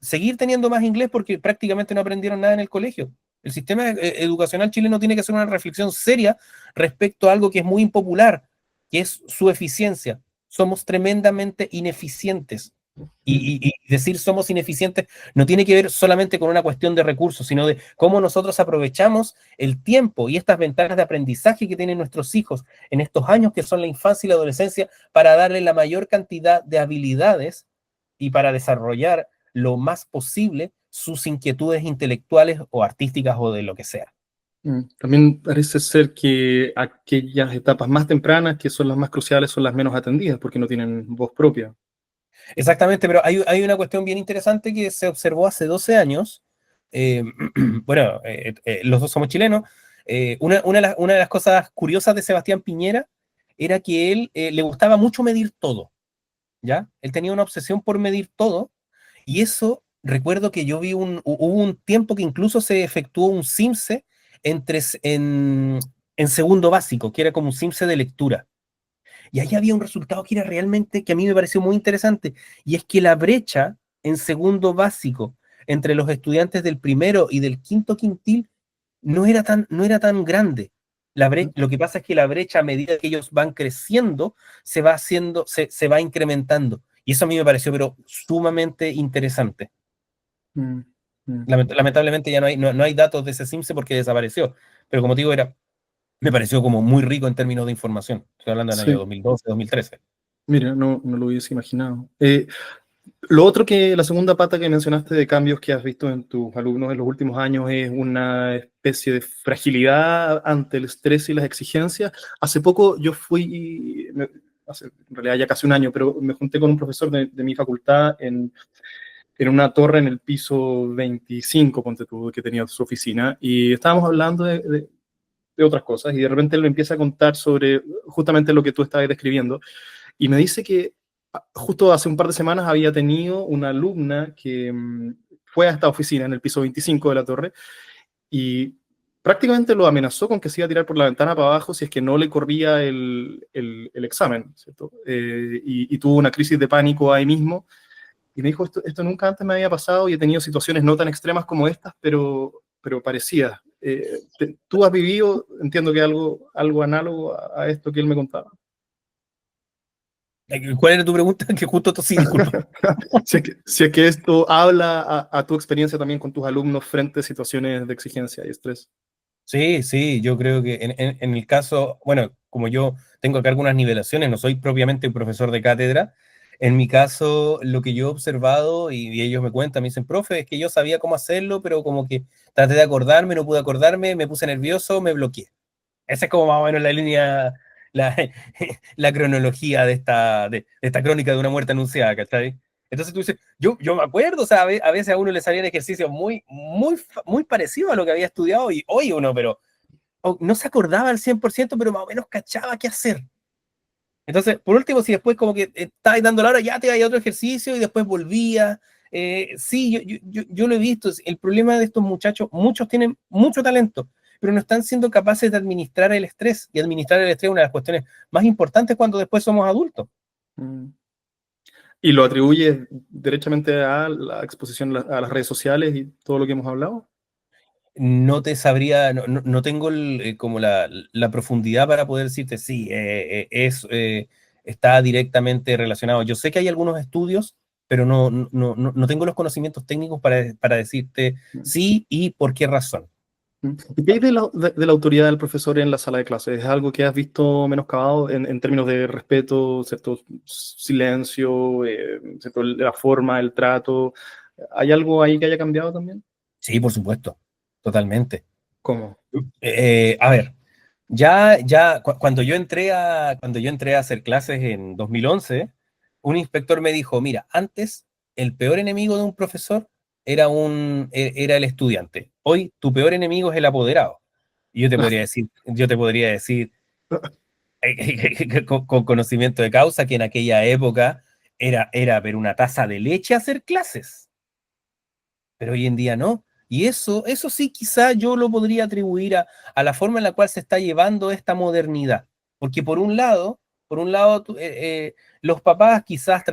Speaker 2: seguir teniendo más inglés porque prácticamente no aprendieron nada en el colegio. El sistema educacional chileno tiene que hacer una reflexión seria respecto a algo que es muy impopular, que es su eficiencia. Somos tremendamente ineficientes. Y decir somos ineficientes no tiene que ver solamente con una cuestión de recursos, sino de cómo nosotros aprovechamos el tiempo y estas ventanas de aprendizaje que tienen nuestros hijos en estos años que son la infancia y la adolescencia para darle la mayor cantidad de habilidades y para desarrollar lo más posible sus inquietudes intelectuales o artísticas o de lo que sea.
Speaker 1: También parece ser que aquellas etapas más tempranas, que son las más cruciales, son las menos atendidas porque no tienen voz propia.
Speaker 2: Exactamente, pero hay una cuestión bien interesante que se observó hace 12 años. eh, bueno, los dos somos chilenos. Una de las cosas curiosas de Sebastián Piñera era que él le gustaba mucho medir todo, ¿ya? Él tenía una obsesión por medir todo, y eso, recuerdo que hubo un tiempo que incluso se efectuó un CIMSE en segundo básico, que era como un CIMSE de lectura. Y ahí había un resultado que era realmente, que a mí me pareció muy interesante, y es que la brecha en segundo básico entre los estudiantes del primero y del quinto quintil no era tan grande. Lo que pasa es que la brecha, a medida que ellos van creciendo, se va incrementando. Y eso a mí me pareció, pero sumamente interesante.
Speaker 1: Mm, mm.
Speaker 2: Lamentablemente ya no hay datos de ese CIMSE porque desapareció. Pero como te digo, me pareció como muy rico en términos de información. Estoy hablando del año
Speaker 1: Sí,
Speaker 2: 2012, 2013.
Speaker 1: mira, no lo hubiese imaginado. La segunda pata que mencionaste de cambios que has visto en tus alumnos en los últimos años es una especie de fragilidad ante el estrés y las exigencias. Hace poco yo en realidad ya casi un año, pero me junté con un profesor de mi facultad en una torre en el piso 25, ponte tú, que tenía su oficina, y estábamos hablando de otras cosas, y de repente él me empieza a contar sobre justamente lo que tú estabas describiendo, y me dice que justo hace un par de semanas había tenido una alumna que fue a esta oficina en el piso 25 de la torre y prácticamente lo amenazó con que se iba a tirar por la ventana para abajo si es que no le corría el examen, ¿cierto? Y tuvo una crisis de pánico ahí mismo y me dijo, esto nunca antes me había pasado y he tenido situaciones no tan extremas como estas, pero parecidas. ¿Tú has vivido, entiendo que algo análogo a esto que él me contaba?
Speaker 2: ¿Cuál era tu pregunta? Que justo esto sí, disculpa.
Speaker 1: Si es que esto habla a tu experiencia también con tus alumnos frente a situaciones de exigencia y estrés.
Speaker 2: Sí, sí, yo creo que en el caso, bueno, como yo tengo acá algunas nivelaciones, no soy propiamente un profesor de cátedra, en mi caso lo que yo he observado y ellos me cuentan, me dicen, profe, es que yo sabía cómo hacerlo, pero como que traté de acordarme, no pude acordarme, me puse nervioso, me bloqueé. Esa es como más o menos la línea, la, la cronología de esta crónica de una muerte anunciada, ¿cachai? Entonces tú dices, yo me acuerdo, o sea, a veces a uno le salían ejercicios muy parecidos a lo que había estudiado y hoy uno, pero no se acordaba al 100%, pero más o menos cachaba qué hacer. Entonces, por último, si después como que estabas dando la hora, ya te iba a otro ejercicio y después volvía. Sí, yo lo he visto. El problema de estos muchachos, muchos tienen mucho talento, pero no están siendo capaces de administrar el estrés. Y administrar el estrés es una de las cuestiones más importantes cuando después somos adultos.
Speaker 1: Mm. ¿Y lo atribuyes derechamente a la exposición a las redes sociales y todo lo que hemos hablado?
Speaker 2: No te sabría, no tengo como la profundidad para poder decirte, sí, está directamente relacionado. Yo sé que hay algunos estudios, pero no tengo los conocimientos técnicos para decirte
Speaker 1: Mm.
Speaker 2: sí y por qué razón.
Speaker 1: ¿Y qué hay de la autoridad del profesor en la sala de clases? ¿Es algo que has visto menoscabado en términos de respeto, cierto silencio, cierto, la forma, el trato? ¿Hay algo ahí que haya cambiado también?
Speaker 2: Sí, por supuesto, totalmente.
Speaker 1: ¿Cómo?
Speaker 2: A ver, ya cuando yo entré a hacer clases en 2011, un inspector me dijo, mira, antes el peor enemigo de un profesor era el estudiante. Hoy tu peor enemigo es el apoderado. Y yo te podría decir con conocimiento de causa que en aquella época era ver una taza de leche hacer clases, pero hoy en día no. Y eso sí, quizá yo lo podría atribuir a la forma en la cual se está llevando esta modernidad. Porque por un lado, los papás quizás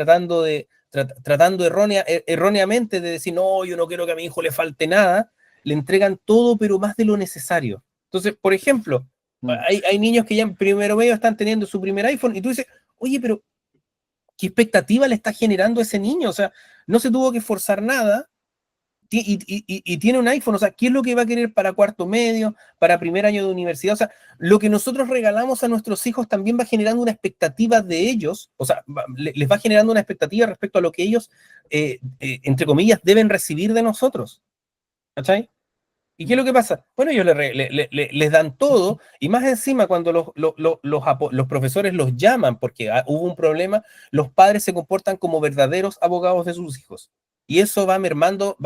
Speaker 2: tratando erróneamente de decir, no, yo no quiero que a mi hijo le falte nada, le entregan todo, pero más de lo necesario. Entonces, por ejemplo, hay niños que ya en primero medio están teniendo su primer iPhone y tú dices, oye, pero ¿qué expectativa le está generando ese niño? O sea, no se tuvo que esforzar nada y tiene un iPhone. O sea, ¿qué es lo que va a querer para cuarto medio, para primer año de universidad? O sea, lo que nosotros regalamos a nuestros hijos también va generando una expectativa de ellos, o sea, les va generando una expectativa respecto a lo que ellos, entre comillas, deben recibir de nosotros. ¿Cachai? ¿Y qué es lo que pasa? Bueno, ellos les dan todo, y más encima cuando los profesores los llaman porque hubo un problema, los padres se comportan como verdaderos abogados de sus hijos. Y eso va mermando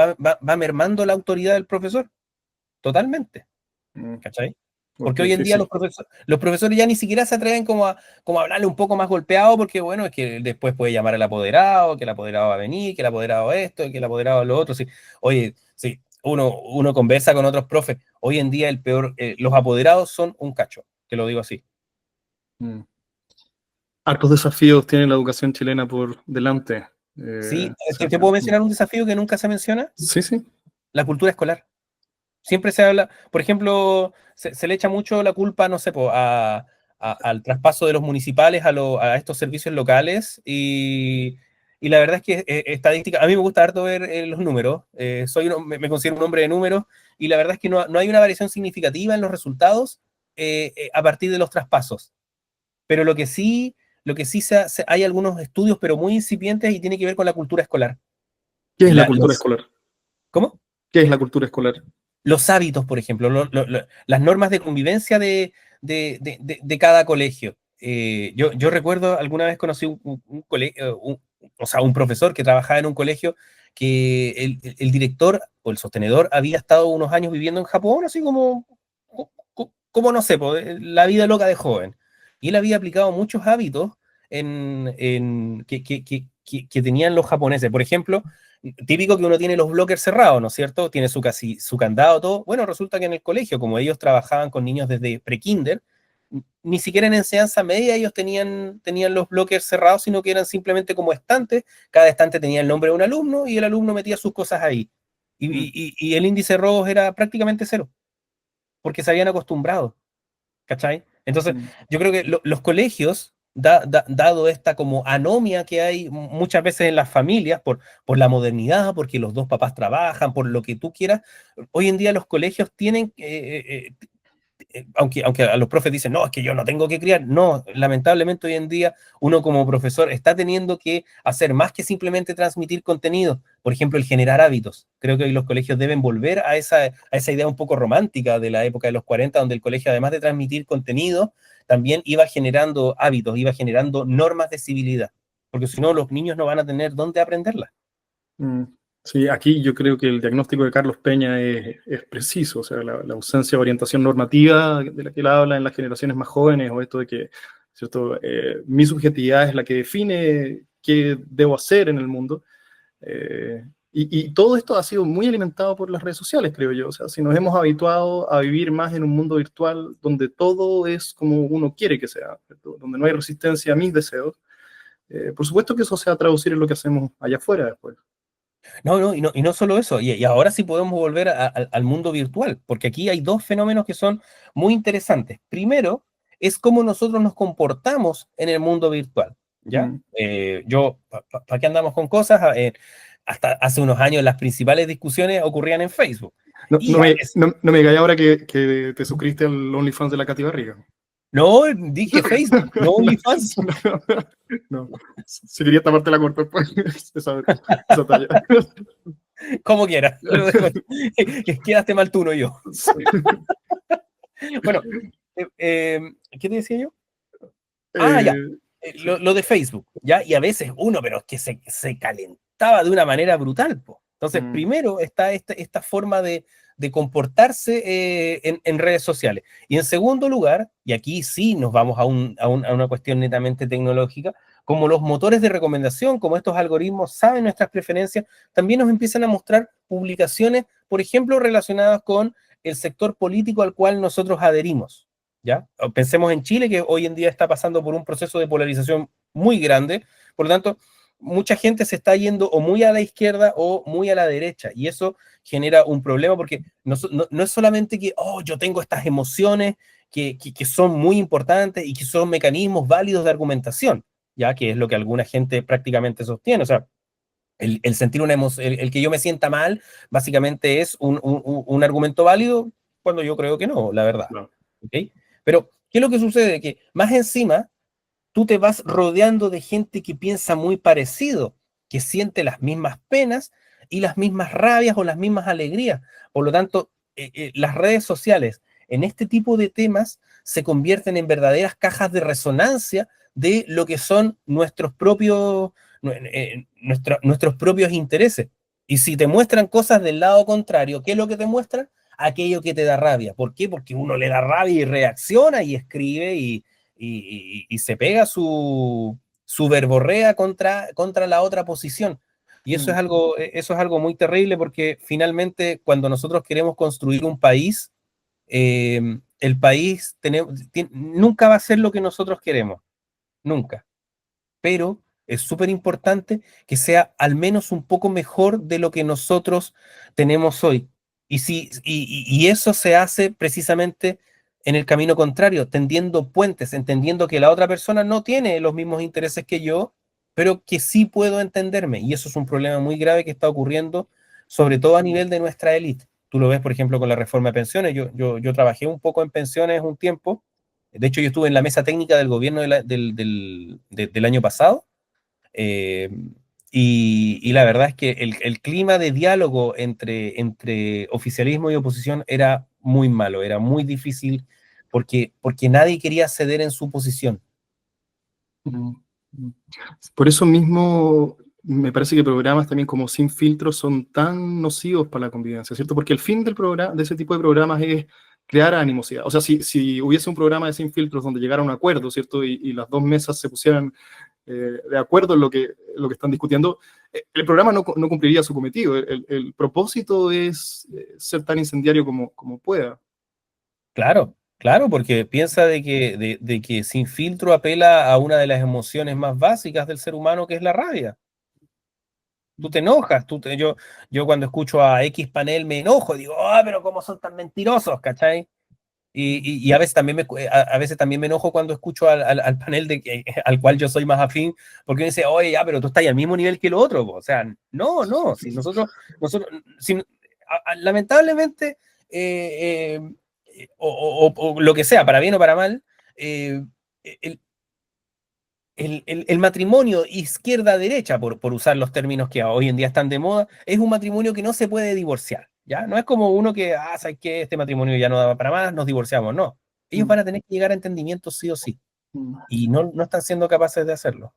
Speaker 2: la autoridad del profesor, totalmente. ¿Cachai? Porque hoy en día los profesores ya ni siquiera se atreven como a hablarle un poco más golpeado, porque bueno, es que después puede llamar al apoderado, que el apoderado va a venir, que el apoderado esto, que el apoderado lo otro. Sí. Oye, sí, uno conversa con otros profes. Hoy en día los apoderados son un cacho, te lo digo así.
Speaker 1: Hartos desafíos tiene la educación chilena por delante.
Speaker 2: Sí, ¿te puedo mencionar un desafío que nunca se menciona?
Speaker 1: Sí, sí.
Speaker 2: La cultura escolar. Siempre se habla, por ejemplo, se le echa mucho la culpa, no sé, al traspaso de los municipales a estos servicios locales y la verdad es que estadística, a mí me gusta harto ver los números, me considero un hombre de números y la verdad es que no hay una variación significativa en los resultados a partir de los traspasos. Pero lo que sí hay algunos estudios, pero muy incipientes y tiene que ver con la cultura escolar.
Speaker 1: ¿Qué es la cultura escolar?
Speaker 2: ¿Cómo?
Speaker 1: ¿Qué es la cultura escolar?
Speaker 2: Los hábitos, por ejemplo, las normas de convivencia de cada colegio. Yo recuerdo, alguna vez conocí un colegio, o sea, un profesor que trabajaba en un colegio que el director o el sostenedor había estado unos años viviendo en Japón, así como no sé, la vida loca de joven. Y él había aplicado muchos hábitos que tenían los japoneses. Por ejemplo, típico que uno tiene los blockers cerrados, ¿no es cierto? Tiene su candado, todo. Bueno, resulta que en el colegio, como ellos trabajaban con niños desde pre-kinder, ni siquiera en enseñanza media ellos tenían los blockers cerrados, sino que eran simplemente como estantes. Cada estante tenía el nombre de un alumno y el alumno metía sus cosas ahí. Y el índice de robos era prácticamente cero, porque se habían acostumbrado. ¿Cachai? Entonces, yo creo que los colegios, dado esta como anomia que hay muchas veces en las familias por la modernidad, porque los dos papás trabajan, por lo que tú quieras, hoy en día los colegios tienen, aunque a los profes dicen, no, es que yo no tengo que criar, no, lamentablemente hoy en día uno como profesor está teniendo que hacer más que simplemente transmitir contenido, por ejemplo, el generar hábitos. Creo que hoy los colegios deben volver a esa idea un poco romántica de la época de los 40, donde el colegio, además de transmitir contenido, también iba generando hábitos, iba generando normas de civilidad, porque si no, los niños no van a tener dónde aprenderlas.
Speaker 1: Sí, aquí yo creo que el diagnóstico de Carlos Peña es preciso, o sea, la ausencia de orientación normativa de la que él habla en las generaciones más jóvenes, o esto de que, ¿cierto? Mi subjetividad es la que define qué debo hacer en el mundo, y todo esto ha sido muy alimentado por las redes sociales, creo yo, o sea, si nos hemos habituado a vivir más en un mundo virtual donde todo es como uno quiere que sea, ¿cierto? Donde no hay resistencia a mis deseos, por supuesto que eso se va a traducir en lo que hacemos allá afuera después.
Speaker 2: No, y no solo eso, y ahora sí podemos volver al mundo virtual, porque aquí hay dos fenómenos que son muy interesantes. Primero, es cómo nosotros nos comportamos en el mundo virtual, ¿ya? ¿Para qué andamos con cosas? Hasta hace unos años las principales discusiones ocurrían en Facebook.
Speaker 1: No me digáis ahora que te suscribiste al OnlyFans de la Katy Barriga.
Speaker 2: No, dije Facebook, no OnlyFans.
Speaker 1: No, si quería taparte la corta después, esa talla.
Speaker 2: Como quieras. Quedaste mal tú, no yo.
Speaker 1: Sí.
Speaker 2: Bueno, ¿qué te decía yo? Ya. Lo de Facebook, ¿ya? Y a veces uno, pero es que se calentaba de una manera brutal, po. Entonces, primero está esta forma de comportarse en redes sociales. Y en segundo lugar, y aquí sí nos vamos a una cuestión netamente tecnológica, como los motores de recomendación, como estos algoritmos saben nuestras preferencias, también nos empiezan a mostrar publicaciones, por ejemplo, relacionadas con el sector político al cual nosotros adherimos. ¿Ya? Pensemos en Chile, que hoy en día está pasando por un proceso de polarización muy grande, por lo tanto, mucha gente se está yendo o muy a la izquierda o muy a la derecha, y eso genera un problema porque no es solamente que, oh, yo tengo estas emociones que son muy importantes y que son mecanismos válidos de argumentación, ya que es lo que alguna gente prácticamente sostiene. O sea, el sentir una emoción, el que yo me sienta mal, básicamente es un argumento válido, cuando yo creo que no, la verdad.
Speaker 1: Claro.
Speaker 2: ¿Okay? Pero, ¿qué es lo que sucede? Que más encima, tú te vas rodeando de gente que piensa muy parecido, que siente las mismas penas y las mismas rabias o las mismas alegrías. Por lo tanto, las redes sociales en este tipo de temas se convierten en verdaderas cajas de resonancia de lo que son nuestros propios intereses. Y si te muestran cosas del lado contrario, ¿qué es lo que te muestran? Aquello que te da rabia. ¿Por qué? Porque uno le da rabia y reacciona y escribe y se pega su verborrea contra la otra posición. Y eso es algo muy terrible, porque finalmente cuando nosotros queremos construir un país, el país nunca va a ser lo que nosotros queremos, nunca. Pero es súper importante que sea al menos un poco mejor de lo que nosotros tenemos hoy. Y eso se hace precisamente en el camino contrario, tendiendo puentes, entendiendo que la otra persona no tiene los mismos intereses que yo, pero que sí puedo entenderme. Y eso es un problema muy grave que está ocurriendo, sobre todo a nivel de nuestra élite. Tú lo ves, por ejemplo, con la reforma de pensiones. Yo trabajé un poco en pensiones un tiempo. De hecho, yo estuve en la mesa técnica del gobierno del año pasado, eh, y la verdad es que el clima de diálogo entre oficialismo y oposición era muy malo, era muy difícil, porque nadie quería ceder en su posición.
Speaker 1: Mm, mm. Por eso mismo me parece que programas también como Sin Filtros son tan nocivos para la convivencia, ¿cierto? Porque el fin del programa, de ese tipo de programas es crear animosidad. O sea, si hubiese un programa de Sin Filtros donde llegara a un acuerdo, ¿cierto? Y las dos mesas se pusieran de acuerdo en lo que están discutiendo, el programa no cumpliría su cometido. El propósito es ser tan incendiario como pueda.
Speaker 2: Claro, claro, porque piensa de que Sin Filtro apela a una de las emociones más básicas del ser humano, que es la rabia. Tú te enojas, yo cuando escucho a X panel me enojo, digo, ah, pero cómo son tan mentirosos, ¿cachai? Y a veces también a veces también me enojo cuando escucho al panel al cual yo soy más afín, porque me dice, oye, ya, pero tú estás al mismo nivel que el otro, po. O sea, no, si nosotros lamentablemente, eh, o lo que sea, para bien o para mal, el, el matrimonio izquierda-derecha, por usar los términos que hoy en día están de moda, es un matrimonio que no se puede divorciar, ¿ya? No es como uno que, ¿sabes qué? Este matrimonio ya no daba para más, nos divorciamos, no. Ellos
Speaker 1: Mm,
Speaker 2: van a tener que llegar a entendimientos sí o sí,
Speaker 1: mm.
Speaker 2: y no están siendo capaces de hacerlo.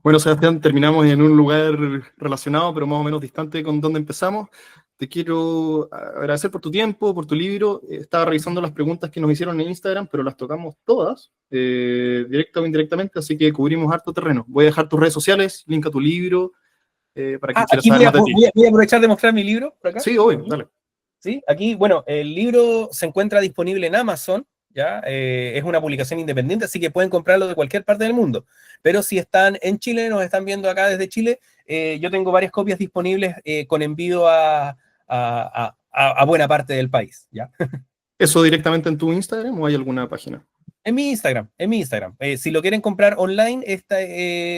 Speaker 1: Bueno, Sebastián, terminamos en un lugar relacionado, pero más o menos distante con donde empezamos. Te quiero agradecer por tu tiempo, por tu libro. Estaba revisando las preguntas que nos hicieron en Instagram, pero las tocamos todas, directa o indirectamente, así que cubrimos harto terreno. Voy a dejar tus redes sociales, link a tu libro, para quien quiera
Speaker 2: Aquí
Speaker 1: saber más de ti.
Speaker 2: voy a aprovechar de mostrar mi libro por acá.
Speaker 1: Sí, obvio, dale.
Speaker 2: ¿Sí? Aquí, bueno, el libro se encuentra disponible en Amazon, ¿ya? Es una publicación independiente, así que pueden comprarlo de cualquier parte del mundo. Pero si están en Chile, nos están viendo acá desde Chile, yo tengo varias copias disponibles con envío a buena parte del país, ¿ya?
Speaker 1: ¿Eso directamente en tu Instagram o hay alguna página?
Speaker 2: En mi Instagram. Si lo quieren comprar online,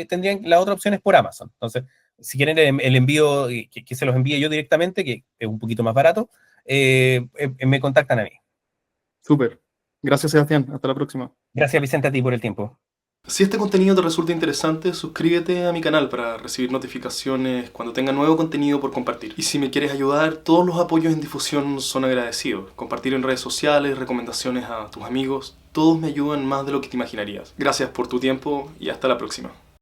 Speaker 2: tendrían, la otra opción es por Amazon. Entonces, si quieren el envío, que se los envíe yo directamente, que es un poquito más barato, me contactan a mí.
Speaker 1: Súper. Gracias, Sebastián. Hasta la próxima.
Speaker 2: Gracias, Vicente, a ti por el tiempo.
Speaker 1: Si este contenido te resulta interesante, suscríbete a mi canal para recibir notificaciones cuando tenga nuevo contenido por compartir. Y si me quieres ayudar, todos los apoyos en difusión son agradecidos. Compartir en redes sociales, recomendaciones a tus amigos, todos me ayudan más de lo que te imaginarías. Gracias por tu tiempo y hasta la próxima.